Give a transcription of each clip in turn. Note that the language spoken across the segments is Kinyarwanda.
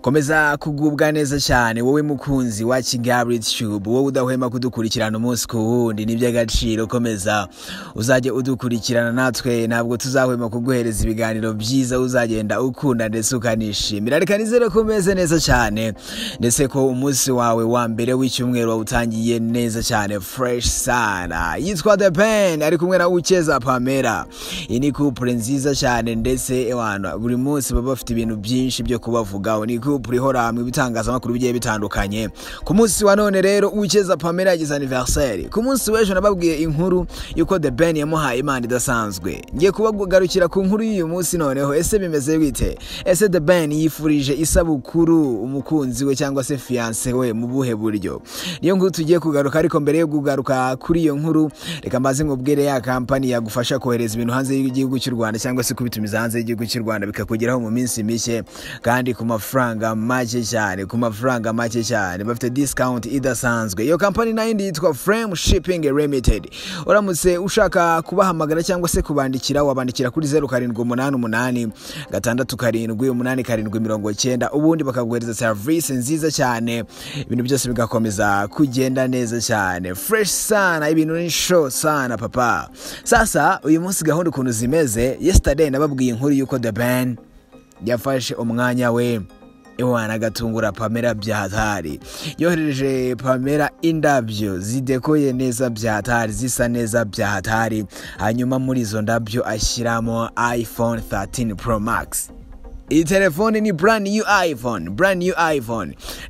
komeza kugubwa neza cyane wowe mukunzi wa Kigali Tube, wowe udahwema kudukurikirana umunsi ku wundi n'iby'agaciro. Komeza uzajye udukurikirana, natwe ntabwo tuzahwema kuguhereza ibiganiro byiza uzagenda ukunda ndetse ukanishimira. Reka nizere ko umeze neza cyane ndetse ko umunsi wawe wa mbere w'icyumweru wawutangiye neza cyane fresh sana. Yitwa The Ben ari kumwe na Uwikeza Pamela. Iyi ni couple nziza cyane ndetse buri munsi baba bafite ibintu byinshi byo kubavugaho. Ni couple ihora mu bitangazamakuru bigiye bitandukanye. Ku munsi wa none rero Uwikeza Pamela yagize anniversaire. Ku munsi w'ejo nababwiye inkuru yuko The Ben yamuhaye imana idasanzwe. Ngiye kubagarukira ku nkuru y'uyu munsi noneho. Ese bimeze bite? Ese The Ben yifurije isabukuru umukunzi we cyangwa se fiancé we mu buhe buryo? Niyo nkuru tugiye kugaruka, ariko mbere yo kugaruka kuri iyo nkuru reka mbaze ngubwire ya company yagufasha kohereza ibintu hanze y'igihugu cy'u Rwanda cyangwa se kubitumiza hanze y'igihugu cy'u Rwanda bikakugeraho mu minsi mike kandi ku mafaranga make cyane. Bafite discount idasanzwe. Iyo company nayindi yitwa Frame Shipping Limited. Uramutse ushaka kubahamagara cyangwa se kubandikira, wabandikira kuri 0788 678 ubundi bakaguhereza service nziza cyane, ibintu byose bigakomeza kugenda neza cyane. Fresh sana, ibintu ni show sana papa. Sasa uyu munsi gahunda ukuntu zimeze, yesterday nababwiye inkuru yuko The Ben yafashe umwanya we agatungura Pamela byahatari. Yohereje Pamela indabyo zidekoye neza byahatari, zisa neza byahatari. Hanyuma muri izo ndabyo ashyiramo iPhone 13 Pro Max. Iyi telefone ni brand new iPhone.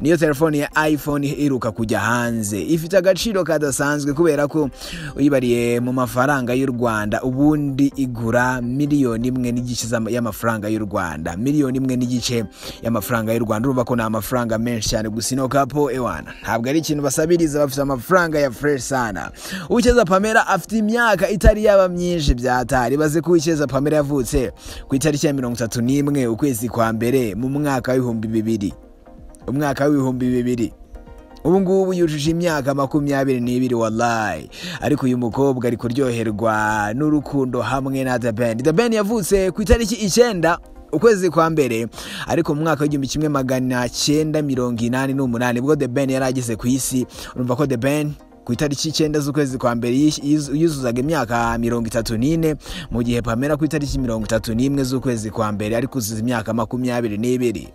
Niyo telefone ya iPhone iruka kujya hanze. Ifite agaciro kadasanzwe kubera ko uyibariye mu mafaranga y'u Rwanda ubundi igura miliyoni imwe n'igice y'amafaranga y'u Rwanda. Urumva ko ni amafaranga menshi cyane. Gusa ino kapo ntabwo ari ikintu basabiriza, bafite amafaranga ya fresh sana. Uwikeza Pamela afite imyaka itari yaba myinshi byatari. Baze ko Uwikeza Pamela yavutse ku itariki ya 31 ukwezi kwa mbere mu mwaka wa 2000. Ubu ngubu yujuje imyaka 22 wallahi. Ariko uyu mukobwa ari kuryoherwa n'urukundo hamwe na The Ben. The Ben yavutse ku itariki 9 ukwezi kwa mbere, ariko mu mwaka wa 1988 ubwo The Ben yarageze ku isi. Urumva ko The Ben ku itariki 9 z'ukwezi kwa mbere yuzuzaga imyaka 34, mu gihe Pamela ku itariki 31 z'ukwezi kwa mbere ari kuzuza imyaka 22.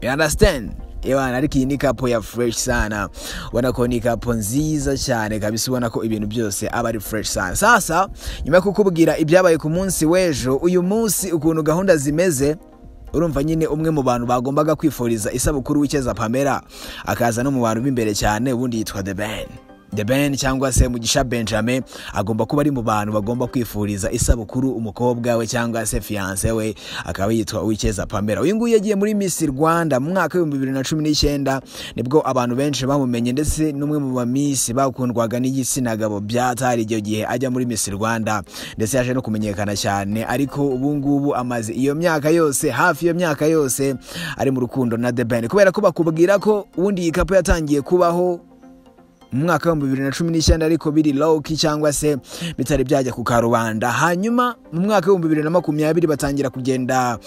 You understand? Ariko iyi ni kapo ya fresh sana. Ubona ko ni kapo nziza cyane kabisa, ubona ko ibintu byose aba ari fresh sana. Sasa nyuma yo kukubwira ibyabaye ku munsi w'ejo, uyu munsi ukuntu gahunda zimeze, urumva nyine umwe mu bantu bagombaga kwifuriza isabukuru Uwikeza Pamela akaza no mu bantu b'imbere cyane, ubundi yitwa The Ben. The Ben cyangwa se Mugisha Benjamin agomba kuba ari mu bantu bagomba kwifuriza isabukuru umukobwa we cyangwa se fiancé we, akaba yitwa Uwikeza Pamela. Uyu nguyu yagiye muri Miss Rwanda mu mwaka wa 2019, nibwo abantu benshi bamumenye ndetse n'umwe mu ba Miss bakundwaga n'igitsina gabo byatari icyo gihe ajya muri Miss Rwanda, ndetse yaje no kumenyekana cyane. Ariko ubu ngubu amaze iyo myaka yose, hafi iyo myaka yose ari mu rukundo na The Ben, kubera ko bakubwira ko ubundi iyi kapo yatangiye kubaho mu mwaka wa 2019 ariko biri low-key cyangwa se bitari byajya ku karubanda. Hanyuma mu mwaka wa 2020 batangira kugenda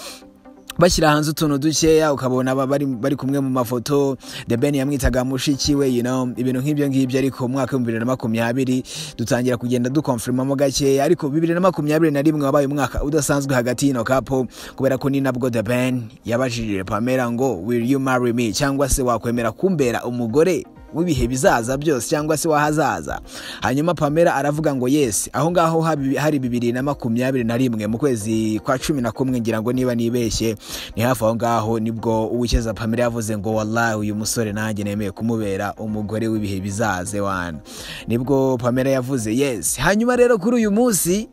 bashyira hanze utuntu dukeya, ukabona bari kumwe mu mafoto. The Ben yamwitaga mushiki we, ibintu nk'ibyo. Ariko mu mwaka wa 2020 dutangira kugenda dukonfirmamo gakeya, ariko 2021 wabaye umwaka udasanzwe hagati y'ino kapo, kubera ko ni nabwo The Ben yabajije Pamela ngo will you marry me, cyangwa se wakwemera kumbera umugore w'ibihe bizaza byose cyangwa se wahazaza. Hanyuma Pamela aravuga ngo yes. Aho ngaho hari 2021 mu kwezi kwa 11 ngira ngo niba nibeshye, ni hafi aho ngaho nibwo Uwikeza Pamela yavuze ngo wallahi uyu musore nanjye nemeye kumubera umugore w'ibihe bizaze wana. Nibwo Pamela yavuze yes. Hanyuma rero kuri uyu munsi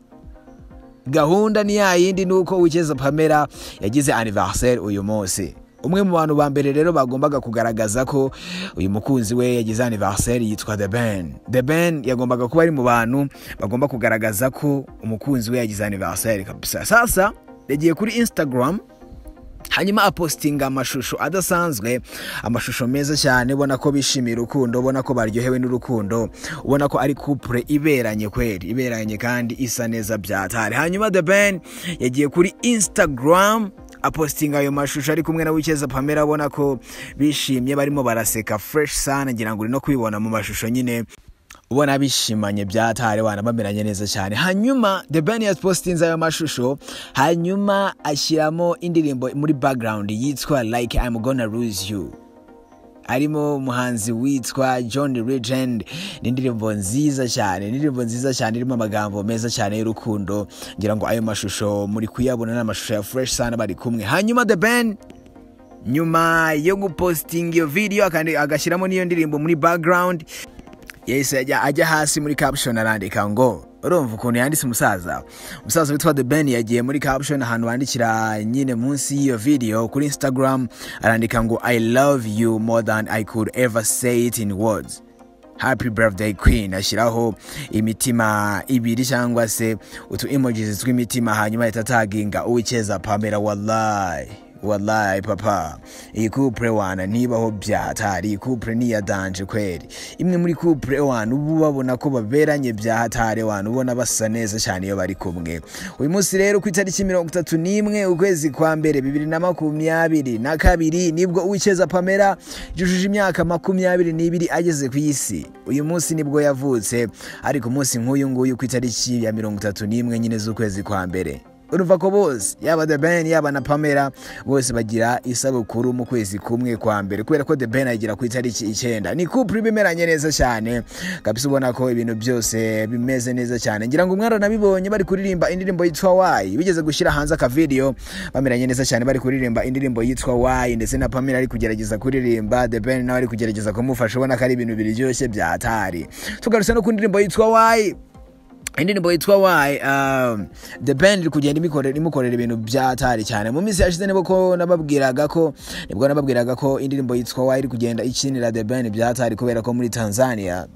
gahunda ni yindi, nuko Uwikeza Pamela yagize anniversaire uyu munsi. Umwe mu bantu ba mbere rero bagombaga kugaragaza ko uyu mukunzi we yagize anniversaire yitwa The Ben. The Ben yagombaga kuba ari mu bantu bagomba kugaragaza ko umukunzi we yagize anniversaire kabisa. Sasa yagiye kuri Instagram, hanyuma apostinga amashusho adasanzwe, amashusho meza cyane, ubona ko bishimira urukundo, ubona ko baryohewe n'urukundo, ubona ko ari couple iberanye kweri, iberanye kandi isa neza byatari. Hanyuma The Ben yagiye kuri Instagram apostinga ayo mashusho ari kumwe na Uwicyeza Pamela abona ko bishimye barimo baraseka fresh sana, ngira ngo uri no kwibona mu mashusho nyine ubona bishimanye byatare bameranye neza cyane. Hanyuma The Ben yapostinze ayo mashusho, hanyuma ashyiramo indirimbo muri background yitwa Like I'm Gonna Lose You, arimo umuhanzi witwa John Legend. Ni indirimbo nziza cyane irimo amagambo meza cyane y'urukundo, ngira ngo ayo mashusho muri kuyabona n'amashusho ya fresh sana bari kumwe. Hanyuma The Ben nyuma yo gupostinga iyo video agashyiramo niyo ndirimbo muri background, yahise ajya hasi muri caption arandika ngo, urumva ukuntu yanditse umusaza witwa The Ben yagiye muri caption ahantu bandikira nyine munsi y'iyo video kuri Instagram, arandika ngo I love you more than I could ever say it in words, happy birthday queen. Ashyiraho imitima ibiri cyangwa se utu emojis tw'imitima, hanyuma itataginga Uwicyeza Pamela. Wallahi papa, iyi couple wana nibaho byatari, iyi couple ni ya danger kweli. Imwe muri couple wana ubu babona ko baberanye byahatare wana, ubona basa neza cyane iyo bari kumwe. Uyu munsi rero ku itariki 31 ukwezi kwa mbere 2022 nibwo Uwicyeza Pamela yujuje imyaka 22 ageze ku isi. Uyu munsi nibwo yavutse, ariko umunsi nk'uyu nguyu ku itariki ya 31 nyine z'ukwezi kwa mbere. Urumva ko bose yaba The Ben yaba na Pamela bose bagira isabukuru mu kwezi kumwe kwa mbere, kubera ko The Ben agira ku itariki 9. Ni couple bimeranye neza cyane kabisa, ubona ko ibintu byose bimeze neza cyane. Ngira ngo mwara nabibonye bari kuririmba indirimbo yitwa Why, bigeze gushyira hanze aka video bameranye neza cyane bari kuririmba indirimbo yitwa Why, ndetse na Pamela ari kugerageza kuririmba, The Ben nawe ari kugerageza kumufasha, ubona ko ari ibintu biryoshye byatari. Tugarutse no ku ndirimbo yitwa Why, indirimbo yitwa Why, The Ben iri kugenda imukorera ibintu byatari cyane. Mu minsi yashize nibwo nababwiraga ko indirimbo yitwa Why iri kugenda ikinira The Ben byatari, kubera ko muri Tanzania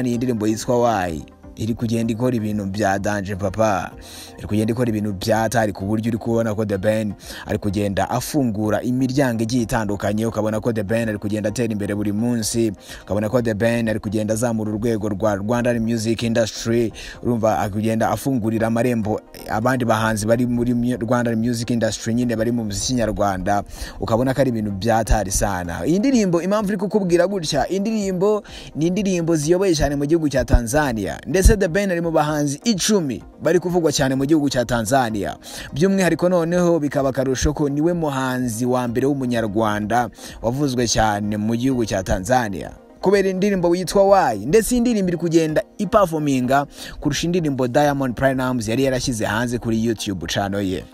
indirimbo yitwa Why iri kugenda ikora ibintu bya danger papa, iri kugenda ikora ibintu byatari ku buryo uri kubona ko The Ben ari kugenda afungura imiryango igiye itandukanye, ukabona ko The Ben ari kugenda atera imbere buri munsi, ukabona ko The Ben ari kugenda azamura urwego rwa Rwanda Music Industry, urumva akugenda afungurira amarembo abandi bahanzi bari muri Rwanda Music Industry nyine bari mu muziki nyarwanda, ukabona ko ari ibintu byatari sana. Iyi ndirimbo impamvu iri kukubwira gutya, indirimbo ni indirimbo ziyoboye cyane mu gihugu cya Tanzania, ndetse The Ben ari mu bahanzi 10 bari kuvugwa cyane mu gihugu cya Tanzania. By'umwihariko noneho bikaba karusho ko niwe muhanzi wa mbere w'umunyarwanda wavuzwe cyane mu gihugu cya Tanzania kubera indirimbo yitwa Why, ndetse indirimbo iri kugenda iperforminga kurusha indirimbo Diamond Platnumz yari yarashyize hanze kuri YouTube channel ye.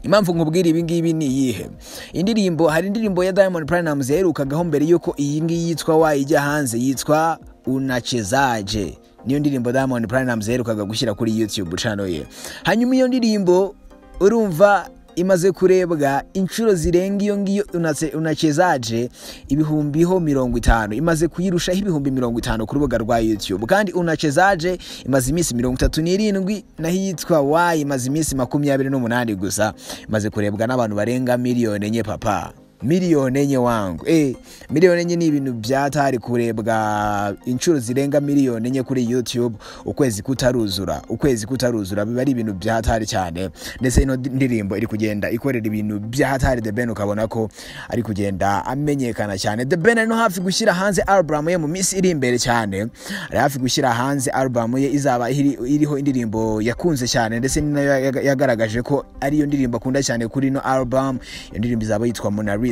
Impamvu nkubwira ibi ngibi ni iyihe? Hari indirimbo ya Diamond Platnumz yaherukagaho mbere yuko iyi ngiyi yitwa Why ijya hanze, yitwa Unachezaje. Niyo ndirimbo Diamond Platnumz yaherukaga gushyira kuri YouTube channel ye. Hanyuma iyo ndirimbo urumva imaze kurebwa inshuro zirenga iyo ngiyo Unachezaje 50,000, imaze kuyirushaho 50,000 ku rubuga rwa YouTube, kandi Unachezaje imaze iminsi 37, naho yitwa Why imaze iminsi 28 gusa, imaze kurebwa n'abantu barenga 4,000,000 papa. 4,000,000 wangu. Miliyoni enye ni ibintu byatari kurebwa inshuro zirenga 4,000,000 kuri YouTube ukwezi kutaruzura biba ari ibintu byatari cyane. Ndetse ino ndirimbo iri kugenda ikorera ibintu byatari The Ben, ukabona ko ari kugenda amenyekana cyane. The Ben no hafi gushyira hanze album ye mu minsi iri imbere cyane, ari hafi gushyira hanze album ye izaba iriho indirimbo yakunze cyane, ndetse ninayo yagaragaje ko ari iyo ndirimbo akunda cyane kuri no album. Iyo ndirimbo izaba yitwa Mona Lisa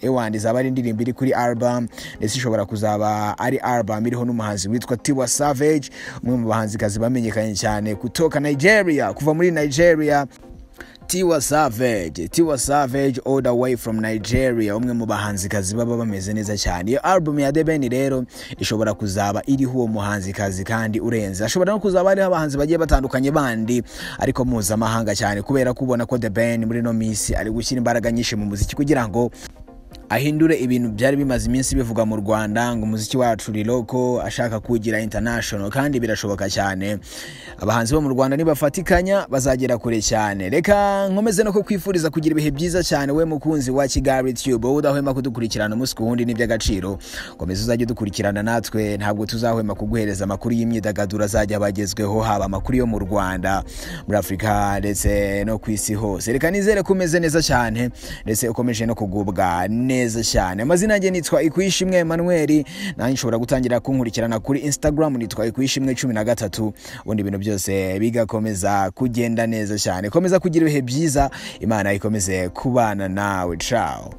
ewandi izaba ari indirimbo iri kuri album, ndetse ishobora kuzaba ari album iriho n'umuhanzi witwa Tiwa Savage, umwe mu bahanzikazi bamenyekanye cyane kutoka kuva muri Nigeria. Tiwa Savage all the way from Nigeria, umwe mu bahanzikazi baba bameze neza cyane. Iyo album ya The Ben rero ishobora kuzaba iriho uwo muhanzikazi kandi urenze, ashobora no kuzaba ari abahanzi bagiye batandukanye bandi ariko mpuzamahanga cyane, kubera kubona ko The Ben muri no miss ari gushyira imbaraga nyinshi mu muziki kugira ngo ahindure ibintu byari bimaze iminsi bivuga mu Rwanda ngo umuziki wacu riroko ashaka kugira international, kandi birashoboka cyane. Abahanzi bo mu Rwanda nibafatikanya bazagera kure cyane. Reka nkomeze no kwifuriza kugira ibihe byiza cyane we mukunzi wa Kigali Tube, udahwema kudukurikirana umunsi ku wundi n'iby'agaciro. Komeza uzajye dukurikirana natwe, ntabwo tuzahwema kuguhereza amakuru y'imyidagaduro azajya bagezweho, haba amakuru yo mu Rwanda, muri Afrika ndetse no ku isi hose. Reka nizere kumeze neza cyane ndetse ukomeje no kugubwa neza cyane. Amazina yanjye nitwa Ikwishimwe Emmanuel, nanjye nshobora gutangira kunkurikirana kuri Instagram nitwa Ikwishimwe 13, ubundi ibintu byose bigakomeza kugenda neza cyane. Komeza kugira ibihe byiza, Imana ikomeze kubana nawe. Ciao.